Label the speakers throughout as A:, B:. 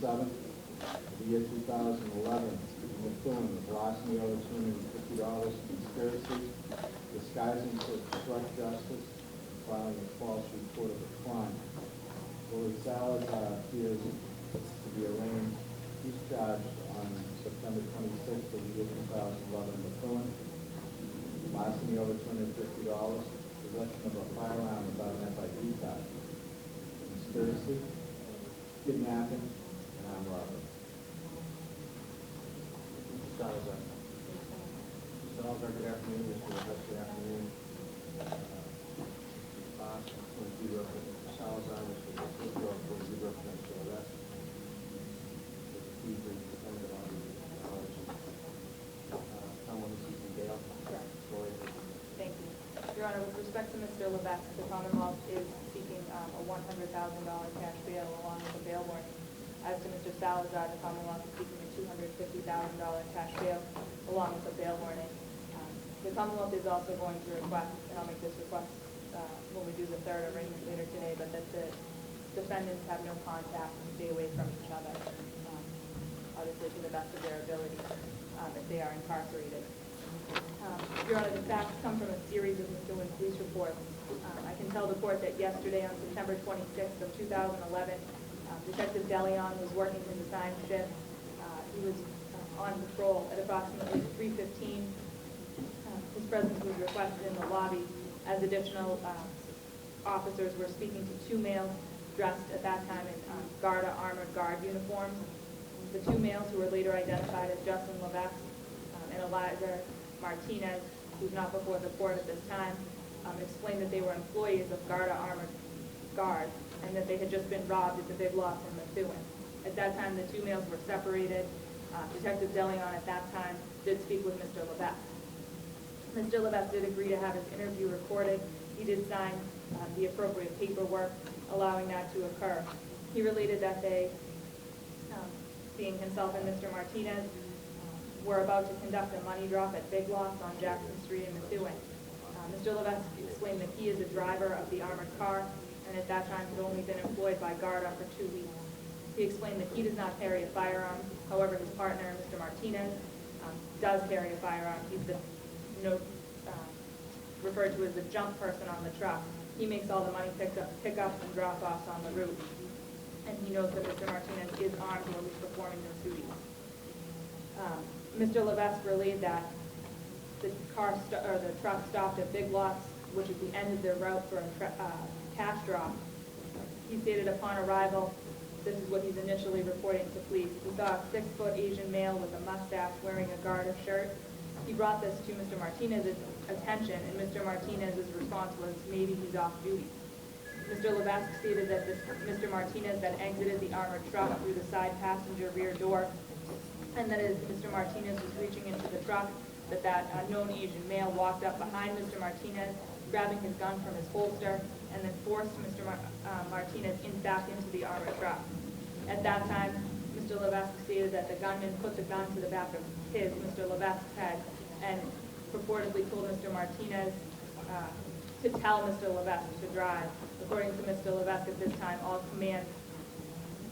A: 27th, of the year 2011, in Methuen, with larceny over $250, conspiracy, disguising to obstruct justice, filing a false report of a crime. Willie Salazar appears to be arraigned. He's charged on September 26th of the year 2011 in Methuen, larceny over $250, possession of a firearm without an FID card, conspiracy, kidnapping, and armed robbery.
B: Mr. Salazar. Mr. Salazar, good afternoon. Mr. Levesque, good afternoon. Mr. Salazar, Mr. Levesque, Mr. Levesque. Please bring the defendant on the knowledge. Someone who's seeking bail.
C: Correct.
B: Thank
C: you. Your Honor, with respect to Mr. Levesque, the Commonwealth is seeking a $100,000 cash bail along with a bail warning. As to Mr. Salazar, the Commonwealth is seeking a $250,000 cash bail along with a bail warning. The Commonwealth is also going to request, and I'll make this request when we do the third arraignment later today, but that the defendants have no contact and stay away from each other, obviously to the best of their ability, if they are incarcerated. Your Honor, the facts come from a series of Methuen police reports. I can tell the court that yesterday, on September 26th of 2011, Detective DeLeon was working his assigned shift. He was on patrol at approximately 3:15. His presence was requested in the lobby as additional officers were speaking to two males dressed at that time in Garda armored guard uniforms. The two males, who were later identified as Justin Levesque and Eliza Martinez, who's not before the court at this time, explained that they were employees of Garda armored guard and that they had just been robbed at the Big Lots in Methuen. At that time, the two males were separated. Detective DeLeon at that time did speak with Mr. Levesque. Mr. Levesque did agree to have his interview recorded. He did sign the appropriate paperwork allowing that to occur. He related that they, being himself and Mr. Martinez, were about to conduct a money drop at Big Lots on Jackson Street in Methuen. Mr. Levesque explained that he is a driver of the armored car and at that time had only been employed by Garda for 2 weeks. He explained that he does not carry a firearm. However, his partner, Mr. Martinez, does carry a firearm. He's the referred to as the jump person on the truck. He makes all the money pickups and drop-offs on the route. And he knows that Mr. Martinez is armed while he's performing those duties. Mr. Levesque relayed that the truck stopped at Big Lots, which is the end of their route for a cash drop. He stated upon arrival, this is what he's initially reporting to police. He saw a 6-foot Asian male with a mustache wearing a Garda shirt. He brought this to Mr. Martinez's attention, and Mr. Martinez's response was, maybe he's off duty. Mr. Levesque stated that Mr. Martinez then exited the armored truck through the side passenger rear door, and that as Mr. Martinez was reaching into the truck, that unknown Asian male walked up behind Mr. Martinez, grabbing his gun from his holster, and then forced Mr. Martinez back into the armored truck. At that time, Mr. Levesque stated that the gunman put the gun to the back of Mr. Levesque's head, and purportedly told Mr. Martinez to tell Mr. Levesque to drive. According to Mr. Levesque at this time, all commands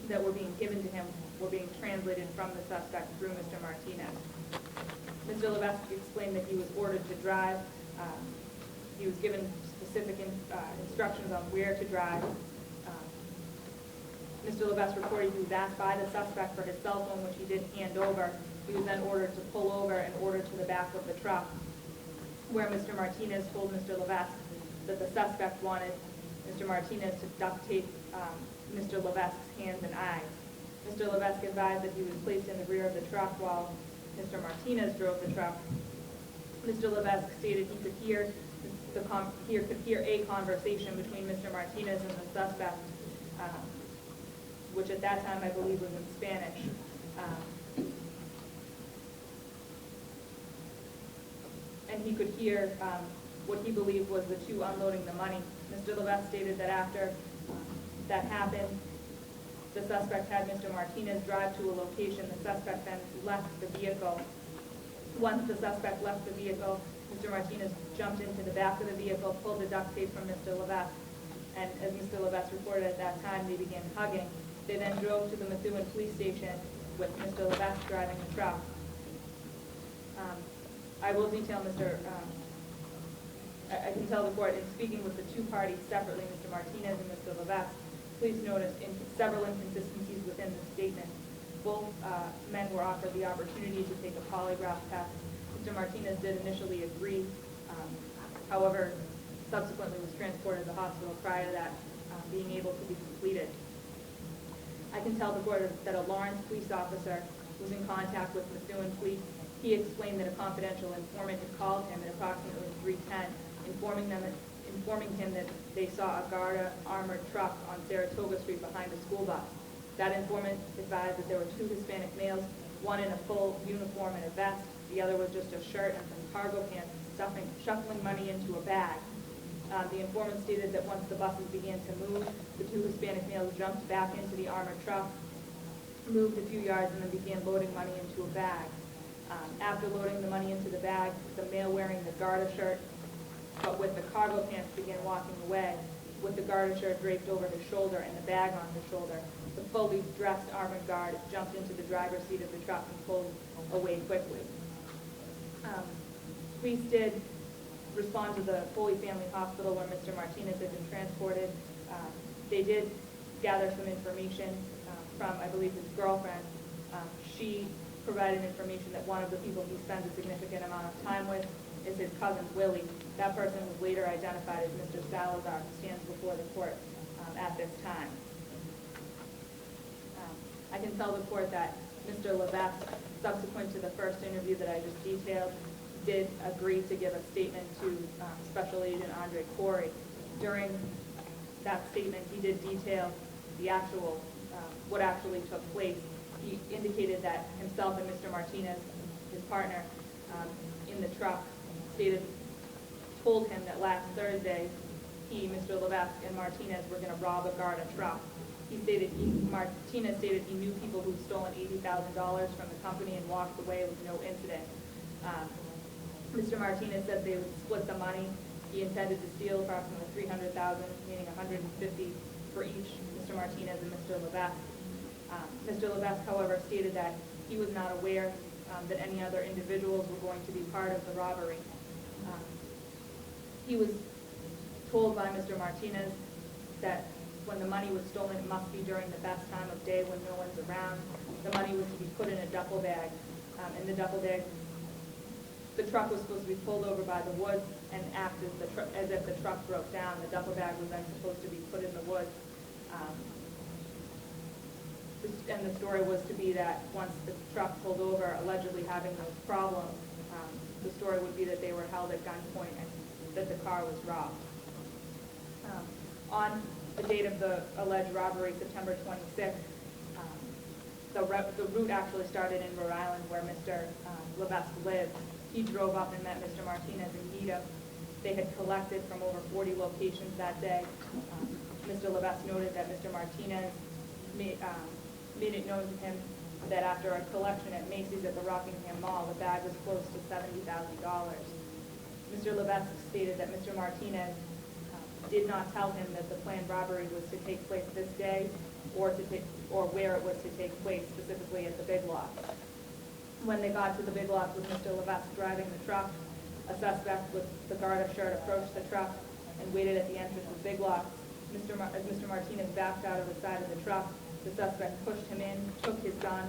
C: that were being given to him were being translated from the suspect through Mr. Martinez. Mr. Levesque explained that he was ordered to drive. He was given specific instructions on where to drive. Mr. Levesque reported he was asked by the suspect for his cell phone, which he did hand over. He was then ordered to pull over and ordered to the back of the truck, where Mr. Martinez told Mr. Levesque that the suspect wanted Mr. Martinez to duct tape Mr. Levesque's hands and eyes. Mr. Levesque advised that he was placed in the rear of the truck while Mr. Martinez drove the truck. Mr. Levesque stated he could hear a conversation between Mr. Martinez and the suspect, which at that time I believe was in Spanish. And he could hear what he believed was the two unloading the money. Mr. Levesque stated that after that happened, the suspect had Mr. Martinez drive to a location. The suspect then left the vehicle. Once the suspect left the vehicle, Mr. Martinez jumped into the back of the vehicle, pulled the duct tape from Mr. Levesque, and as Mr. Levesque reported at that time, they began hugging. They then drove to the Methuen Police Station with Mr. Levesque driving the truck. I will detail I can tell the court, in speaking with the two parties separately, Mr. Martinez and Mr. Levesque, police noticed several inconsistencies within the statement. Both men were offered the opportunity to take a polygraph test. Mr. Martinez did initially agree, however, subsequently was transported to the hospital prior to that being able to be completed. I can tell the court that a Lawrence police officer was in contact with Methuen Police. He explained that a confidential informant had called him at approximately 3:10, informing him that they saw a Garda armored truck on Saratoga Street behind a school bus. That informant advised that there were two Hispanic males, one in a full uniform and a vest, the other was just a shirt and some cargo pants, shuffling money into a bag. The informant stated that once the buses began to move, the two Hispanic males jumped back into the armored truck, moved a few yards, and then began loading money into a bag. After loading the money into the bag, the male wearing the Garda shirt, but with the cargo pants, began walking away, with the Garda shirt draped over his shoulder and the bag on his shoulder. The fully dressed armored guard jumped into the driver's seat of the truck and pulled away quickly. Police did respond to the Foley Family Hospital where Mr. Martinez had been transported. They did gather some information from, I believe, his girlfriend. She provided information that one of the people he spends a significant amount of time with is his cousin, Willie. That person was later identified as Mr. Salazar, who stands before the court at this time. I can tell the court that Mr. Levesque, subsequent to the first interview that I just detailed, did agree to give a statement to Special Agent Andre Corey. During that statement, he did detail the actual, what actually took place. He indicated that himself and Mr. Martinez, his partner in the truck, told him that last Thursday, he, Mr. Levesque, and Martinez were going to rob a Garda truck. Martinez stated he knew people who'd stolen $80,000 from the company and walked away with no incident. Mr. Martinez said they would split the money. He intended to steal approximately $300,000, meaning $150,000 for each, Mr. Martinez and Mr. Levesque. Mr. Levesque, however, stated that he was not aware that any other individuals were going to be part of the robbery. He was told by Mr. Martinez that when the money was stolen, it must be during the best time of day when no one's around. The money was to be put in a duffel bag. In the duffel bag, the truck was supposed to be pulled over by the woods and act as if the truck broke down. The duffel bag was then supposed to be put in the woods. And the story was to be that once the truck pulled over, allegedly having those problems, the story would be that they were held at gunpoint and that the car was robbed. On the date of the alleged robbery, September 26th, the route actually started in Rhode Island where Mr. Levesque lived. He drove up and met Mr. Martinez in Nita. They had collected from over 40 locations that day. Mr. Levesque noted that Mr. Martinez made it known to him that after a collection at Macy's at the Rockingham Mall, the bag was close to $70,000. Mr. Levesque stated that Mr. Martinez did not tell him that the planned robbery was to take place this day or where it was to take place, specifically at the Big Lots. When they got to the Big Lots with Mr. Levesque driving the truck, a suspect with the Garda shirt approached the truck and waited at the entrance of Big Lots. As Mr. Martinez backed out of the side of the truck, the suspect pushed him in, took his gun,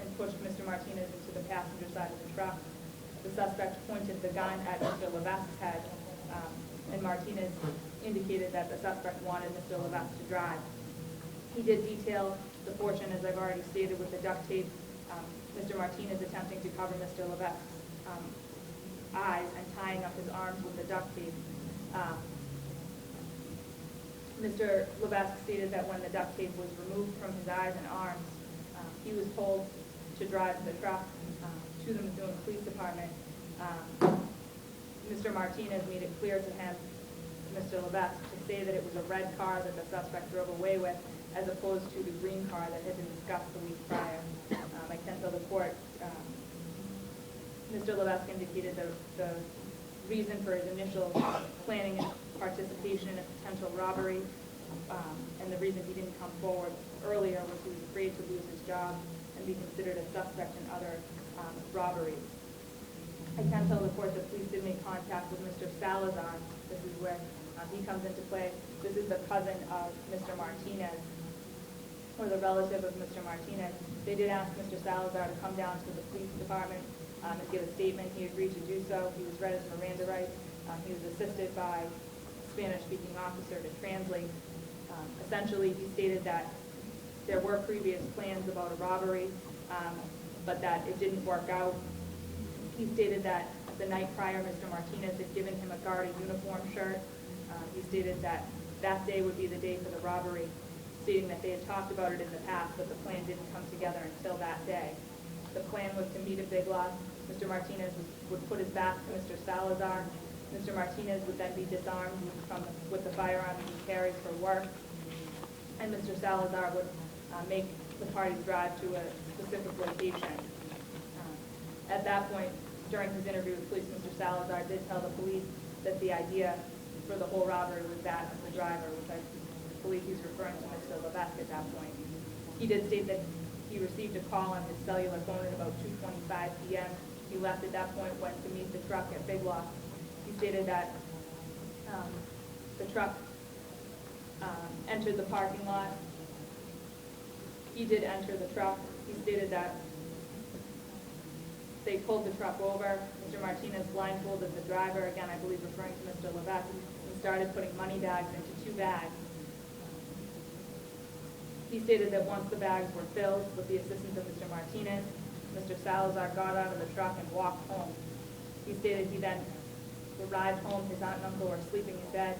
C: and pushed Mr. Martinez into the passenger side of the truck. The suspect pointed the gun at Mr. Levesque's head, and Martinez indicated that the suspect wanted Mr. Levesque to drive. He did detail the portion, as I've already stated, with the duct tape, Mr. Martinez attempting to cover Mr. Levesque's eyes and tying up his arms with the duct tape. Mr. Levesque stated that when the duct tape was removed from his eyes and arms, he was told to drive the truck to the Methuen Police Department. Mr. Martinez made it clear to him, Mr. Levesque, to say that it was a red car that the suspect drove away with, as opposed to the green car that had been discussed the week prior. I can tell the court, Mr. Levesque indicated the reason for his initial planning and participation in a potential robbery, and the reason he didn't come forward earlier was he was afraid to lose his job and be considered a suspect in other robberies. I can tell the court that police did make contact with Mr. Salazar. This is where he comes into play. This is the cousin of Mr. Martinez, or the relative of Mr. Martinez. They did ask Mr. Salazar to come down to the police department and give a statement. He agreed to do so. He was read his Miranda rights. He was assisted by a Spanish-speaking officer to translate. Essentially, he stated that there were previous plans about a robbery, but that it didn't work out. He stated that the night prior, Mr. Martinez had given him a Garda uniform shirt. He stated that that day would be the day for the robbery, stating that they had talked about it in the past, but the plan didn't come together until that day. The plan was to meet at Big Lots. Mr. Martinez would put his back to Mr. Salazar. Mr. Martinez would then be disarmed with the firearm he carries for work, and Mr. Salazar would make the parties drive to a specific location. At that point, during his interview with police, Mr. Salazar did tell the police that the idea for the whole robbery was that of the driver, which I believe he's referring to Mr. Levesque at that point. He did state that he received a call on his cellular phone at about 2:25 p.m. He left at that point, went to meet the truck at Big Lots. He stated that the truck entered the parking lot. He did enter the truck. He stated that they pulled the truck over. Mr. Martinez blindfolded the driver, again, I believe referring to Mr. Levesque, and started putting money bags into 2 bags. He stated that once the bags were filled with the assistance of Mr. Martinez, Mr. Salazar got out of the truck and walked home. He stated he then arrived home, his aunt and uncle were sleeping in bed.